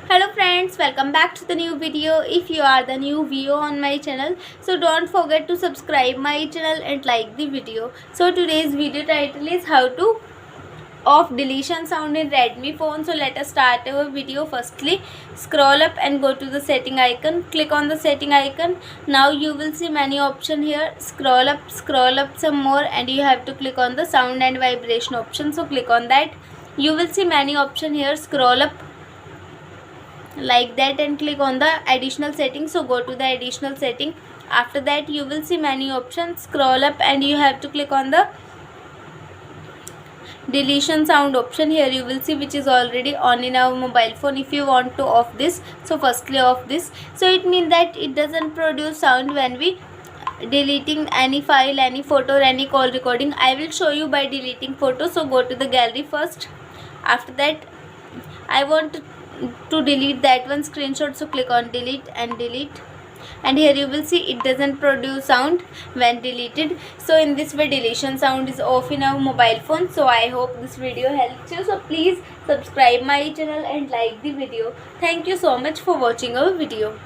Hello friends, welcome back to the new video. If you are the new viewer on my channel, so don't forget to subscribe my channel and like the video. So today's video title is how to off deletion sound in Redmi phone. So let us start our video. Firstly, scroll up and go to the setting icon. Click on the setting icon. Now you will see many option here. Scroll up some more, and you have to click on the sound and vibration option. So click on that. You will see many option here. Scroll up like that and click on the additional setting. So go to the additional setting. After that you will see many options. Scroll up and you have to click on the deletion sound option. Here you will see which is already on in our mobile phone. If you want to off this, so firstly off this. So it means that it doesn't produce sound when we deleting any file, any photo, or any call recording. I will show you by deleting photo. So go to the gallery first. After that I want to delete that one screenshot, so click on delete, and here you will see it doesn't produce sound when deleted. So in this way deletion sound is off in our mobile phone. So I hope this video helps you. So please subscribe my channel and like the video. Thank you so much for watching our video.